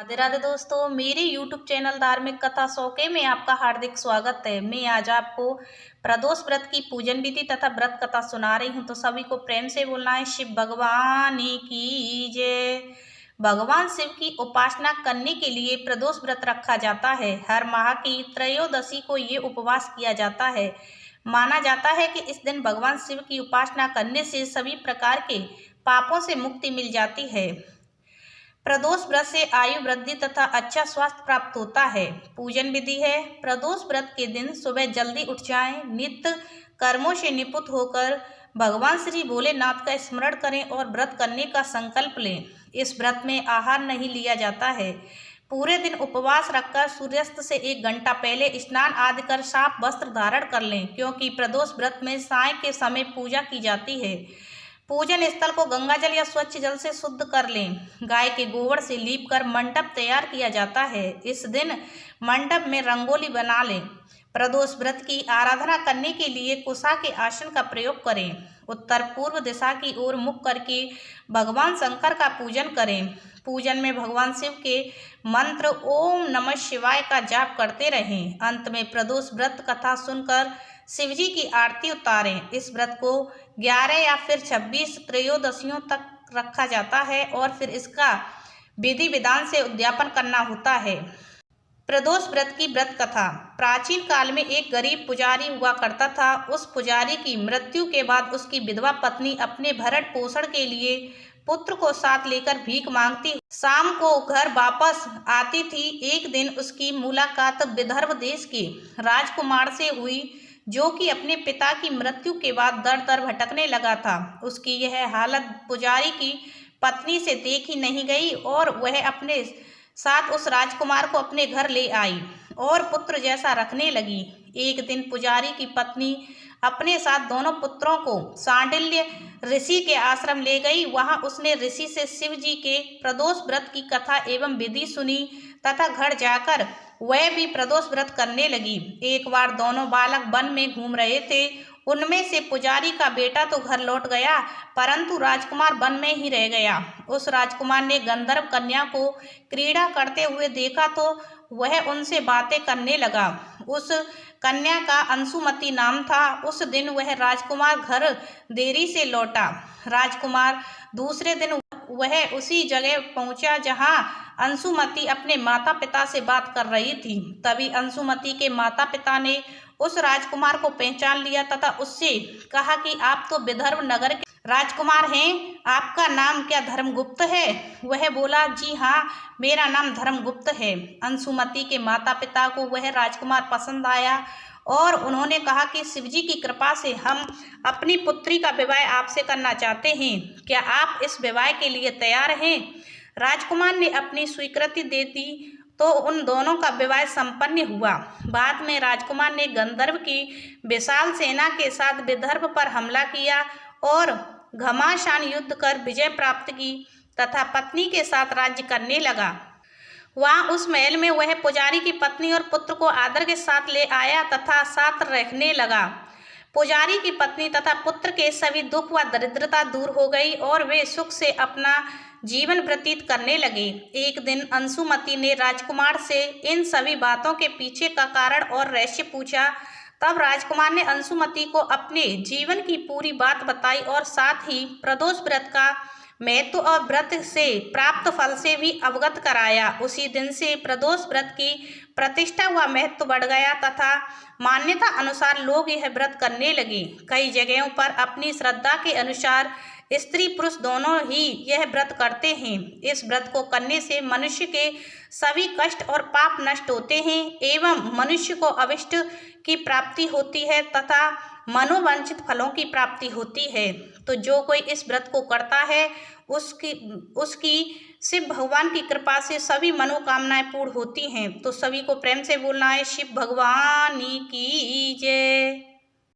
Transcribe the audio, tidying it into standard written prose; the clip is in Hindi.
राधे राधे दोस्तों, मेरे YouTube चैनल धार्मिक कथा शौके में आपका हार्दिक स्वागत है। मैं आज आपको प्रदोष व्रत की पूजन विधि तथा व्रत कथा सुना रही हूँ। तो सभी को प्रेम से बोलना है शिव भगवान की जय। भगवान शिव की उपासना करने के लिए प्रदोष व्रत रखा जाता है। हर माह की त्रयोदशी को ये उपवास किया जाता है। माना जाता है कि इस दिन भगवान शिव की उपासना करने से सभी प्रकार के पापों से मुक्ति मिल जाती है। प्रदोष व्रत से आयु वृद्धि तथा अच्छा स्वास्थ्य प्राप्त होता है। पूजन विधि है। प्रदोष व्रत के दिन सुबह जल्दी उठ जाएं, नित्य कर्मों से निपुत होकर भगवान श्री भोलेनाथ का स्मरण करें और व्रत करने का संकल्प लें। इस व्रत में आहार नहीं लिया जाता है। पूरे दिन उपवास रखकर सूर्यास्त से 1 घंटा पहले स्नान आदि कर साफ वस्त्र धारण कर लें, क्योंकि प्रदोष व्रत में साय के समय पूजा की जाती है। पूजन स्थल को गंगा जल या स्वच्छ जल से शुद्ध कर लें। गाय के गोबर से लीप कर मंडप तैयार किया जाता है। इस दिन मंडप में रंगोली बना लें। प्रदोष व्रत की आराधना करने के लिए कुशा के आसन का प्रयोग करें। उत्तर पूर्व दिशा की ओर मुख करके भगवान शंकर का पूजन करें। पूजन में भगवान शिव के मंत्र ओम नमः शिवाय का जाप करते रहें। अंत में प्रदोष व्रत कथा सुनकर शिवजी की आरती उतारें। इस व्रत को 11 या फिर 26 त्रयोदशियों तक रखा जाता है और फिर इसका विधि विधान से उद्यापन करना होता है। प्रदोष व्रत की व्रत कथा। प्राचीन काल में एक गरीब पुजारी हुआ करता था। उस पुजारी की मृत्यु के बाद उसकी विधवा पत्नी अपने भरण पोषण के लिए पुत्र को साथ लेकर भीख मांगती, शाम को घर वापस आती थी। एक दिन उसकी मुलाकात विदर्भ देश के राजकुमार से हुई, जो कि अपने पिता की मृत्यु के बाद दर दर भटकने लगा था। उसकी यह हालत पुजारी की पत्नी से देखी नहीं गई और वह अपने साथ उस राजकुमार को अपने घर ले आई और पुत्र जैसा रखने लगी। एक दिन पुजारी की पत्नी अपने साथ दोनों पुत्रों को सांडिल्य ऋषि के आश्रम ले गई। वहां उसने ऋषि से शिव जी के प्रदोष व्रत की कथा एवं विधि सुनी तथा घर जाकर वह भी प्रदोष व्रत करने लगी। एक बार दोनों बालक वन में घूम रहे थे। उनमें से पुजारी का बेटा तो घर लौट गया, परंतु राजकुमार वन में ही रह गया। उस राजकुमार ने गंधर्व कन्या को क्रीड़ा करते हुए देखा तो वह उनसे बातें करने लगा। उस कन्या का अंशुमति नाम था। उस दिन वह राजकुमार घर देरी से लौटा। राजकुमार दूसरे दिन वह उसी जगह पहुंचा जहां अंशुमति अपने माता पिता से बात कर रही थी। तभी अंशुमति के माता पिता ने उस राजकुमार को पहचान लिया तथा उससे कहा कि आप तो विदर्भ नगर के राजकुमार हैं, आपका नाम क्या धर्मगुप्त है? वह बोला, जी हाँ, मेरा नाम धर्मगुप्त है। अंशुमति के माता पिता को वह राजकुमार पसंद आया और उन्होंने कहा कि शिवजी की कृपा से हम अपनी पुत्री का विवाह आपसे करना चाहते हैं। क्या आप इस विवाह के लिए तैयार हैं? राजकुमार ने अपनी स्वीकृति दे दी तो उन दोनों का विवाह संपन्न हुआ। बाद में राजकुमार ने गंधर्व की विशाल सेना के साथ विदर्भ पर हमला किया और घमासान युद्ध कर विजय प्राप्त की तथा पत्नी के साथ राज्य करने लगा। वहां उस महल में वह पुजारी की पत्नी और पुत्र को आदर के साथ ले आया तथा साथ रहने लगा। पुजारी की पत्नी तथा पुत्र के सभी दुख व दरिद्रता दूर हो गई और वे सुख से अपना जीवन व्यतीत करने लगे। एक दिन अंशुमति ने राजकुमार से इन सभी बातों के पीछे का कारण और रहस्य पूछा। तब राजकुमार ने अंशुमति को अपने जीवन की पूरी बात बताई और साथ ही प्रदोष व्रत का महत्व और व्रत से प्राप्त फल से भी अवगत कराया। उसी दिन से प्रदोष व्रत की प्रतिष्ठा व महत्व बढ़ गया तथा मान्यता अनुसार लोग यह व्रत करने लगे। कई जगहों पर अपनी श्रद्धा के अनुसार स्त्री पुरुष दोनों ही यह व्रत करते हैं। इस व्रत को करने से मनुष्य के सभी कष्ट और पाप नष्ट होते हैं एवं मनुष्य को अभिष्ट की प्राप्ति होती है तथा मनोवांछित फलों की प्राप्ति होती है। तो जो कोई इस व्रत को करता है उसकी शिव भगवान की कृपा से सभी मनोकामनाएं पूर्ण होती हैं। तो सभी को प्रेम से बोलना है शिव भगवान की जय।